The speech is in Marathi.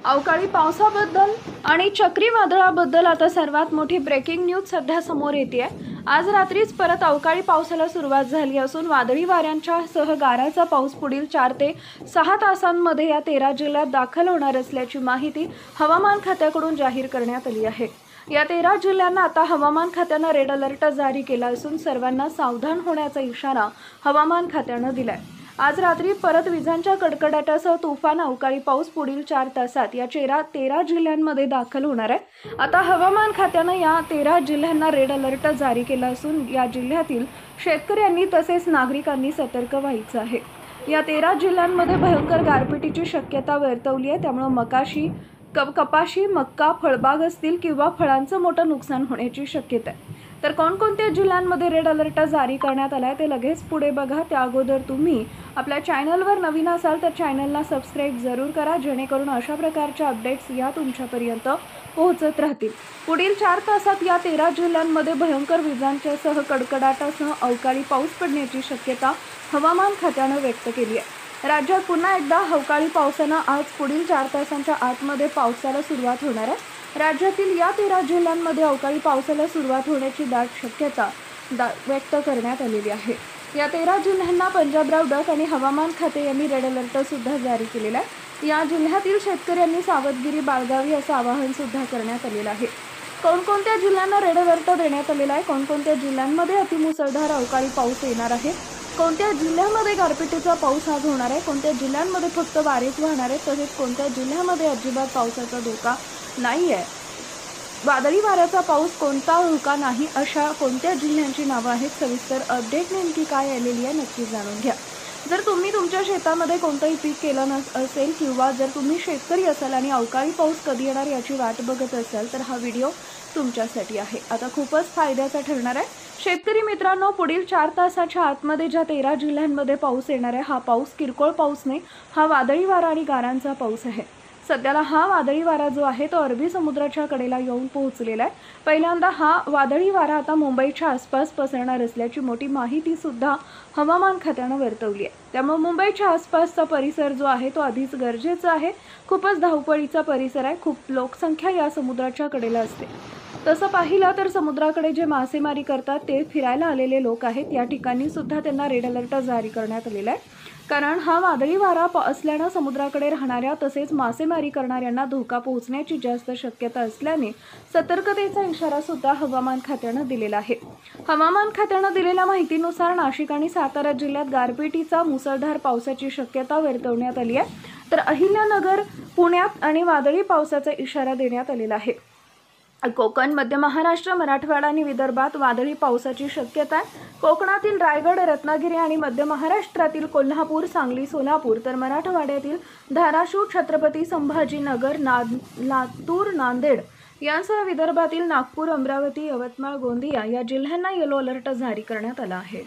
अवकाळी पावसाबद्दल आणि चक्रीवादळाबद्दल आता सर्वात मोठी ब्रेकिंग न्यूज सध्या समोर येते। आज रात्रीच परत अवकाळी पावसाला सुरुवात झाली असून वादळी वाऱ्यांच्या सह गाराचा पाऊस पुढील 4 ते 6 तासांमध्ये या 13 जिल्ह्यात दाखल होणार असल्याची माहिती हवामान खात्याकडून जाहीर करण्यात आली आहे। या 13 जिल्ह्यांना आता हवामान खात्याने रेड अलर्ट जारी केला असून सर्वांना सावधान होण्याचा इशारा हवामान खात्याने दिलाय। आज रात्री परत विजांच्या कडकडाटासह तुफान अवकाळी पाऊस पुढील 4 तासात या 13 जिल्ह्यांमध्ये दाखल होणार आहे। आता हवामान खात्याने या 13 जिल्ह्यांना रेड अलर्ट जारी केला असून या जिल्ह्यातील शेतकऱ्यांनी तसेच नागरिकांनी सतर्क व्हायचं आहे। या 13 जिल्ह्यांमध्ये भयंकर गारपिटीची शक्यता वर्तवली आहे, त्यामुळे कपाशी, मक्का, फळबाग असतील किंवा फळांचं मोठं नुकसान होण्याची शक्यता आहे। तर कोणकोणत्या जिल्ह्यांमध्ये रेड अलर्ट जारी करण्यात आलाय ते लगेच पुढे बघा। त्या अगोदर तुम्ही आपल्या चॅनलवर नवीन असाल तर चॅनलला सबस्क्राइब जरूर करा, जेणेकरून अशा प्रकारच्या अपडेट्स या तुमच्यापर्यंत पोहोचत राहतील। पुढील 4 तासात या 13 जिल्ह्यांमध्ये भयंकर विजांच्या सह कडकडाटासह अवकाळी पाऊस पडण्याची शक्यता हवामान खात्याने व्यक्त केली आहे। राज्यात पुन्हा एकदा अवकाळी पावसाने आज पुढील 4 तासांच्या आतमध्ये पावसाला सुरुवात होणार आहे। राज्यातील या 13 जिल्ह्यांमध्ये अवकाळी पावसाला सुरुवात होण्याची दाट शक्यता व्यक्त करण्यात आलेली आहे। या 13 जिल्ह्यांना पंजाबराव डक आणि हवामान खाते यांनी रेड अलर्ट सुद्धा जारी केलेला आहे। या जिल्ह्यातील शेतकऱ्यांनी सावधगिरी बाळगावी असं आवाहन सुद्धा करण्यात आलेलं आहे। कोणकोणत्या जिल्ह्यांना रेड अलर्ट देण्यात आलेला आहे, कोणकोणत्या जिल्ह्यांमध्ये अतिमुसळधार अवकाळी पाऊस येणार आहे, कोणत्या जिल्ह्यांमध्ये गारपिटीचा पाऊस आज होणार आहे, कोणत्या जिल्ह्यांमध्ये फक्त वारेच वाहणार आहे, तसेच कोणत्या जिल्ह्यामध्ये अजिबात पावसाचा धोका नाही आहे, वादळी वाऱ्याचा पाऊस कोणता धोका नाही, अशा कोणत्या जिल्ह्यांची नावं आहेत, सविस्तर अपडेट नेमकी काय आलेली आहे नक्की जाणून घ्या। जर तुम्ही तुमच्या शेतामध्ये कोणतंही पीक केलं असेल किंवा जर तुम्ही शेतकरी असाल आणि अवकाळी पाऊस कधी येणार याची वाट बघत असाल तर हा व्हिडिओ तुमच्यासाठी आहे। आता खूपच फायद्याचा ठरणार आहे। शेतकरी मित्रांनो, पुढील 4 तासाच्या आतमध्ये ज्या 13 जिल्ह्यांमध्ये पाऊस येणार आहे, हा पाऊस किरकोळ पाऊस नाही, हा वादळी वारा आणि गारांचा पाऊस आहे। सध्याला हा वादळी वारा जो आहे तो अरबी समुद्राच्या कडेला येऊन पोहोचलेला आहे। पहिल्यांदा हा वादळी वारा आता मुंबईच्या आसपास पसरणार असल्याची मोठी माहिती सुद्धा हवामान खात्याने वर्तवली आहे। त्यामुळे मुंबईच्या आसपासचा परिसर जो आहे तो आधीच गरजेचा आहे। खूपच धावपळीचा परिसर आहे, खूप लोकसंख्या या समुद्राच्या कडेला असते। तसं पाहिलं तर समुद्राकडे जे मासेमारी करतात ते फिरायला आलेले लोक आहेत, या ठिकाणी सुद्धा त्यांना रेड अलर्ट जारी करण्यात आलेला आहे। कारण हा वादळी वारा असल्याने समुद्राकडे राहणाऱ्या तसेच मासेमारी करणाऱ्यांना धोका पोहोचण्याची जास्त शक्यता असल्याने सतर्कतेचा इशारा सुद्धा हवामान खात्याने दिलेला आहे। हवामान खात्याने दिलेल्या माहितीनुसार नाशिक आणि सातारा जिल्ह्यात गारपिटीचा मुसळधार पावसाची शक्यता वर्तवण्यात आली आहे। तर अहिल्यानगर, पुण्यात आणि वादळी पावसाचा इशारा देण्यात आलेला आहे। कोकण, मध्य महाराष्ट्र, मराठवाडा आणि विदर्भात वादळी पावसाची शक्यता आहे। कोकणातील रायगड, रत्नागिरी आणि मध्य महाराष्ट्रातील कोल्हापूर, सांगली, सोलापूर, तर मराठवाड्यातील धाराशिव, छत्रपती संभाजीनगर, लातूर, नांदेड यांसह विदर्भातील नागपूर, अमरावती, यवतमाळ, गोंदिया या जिल्ह्यांना येलो अलर्ट जारी करण्यात आला आहे।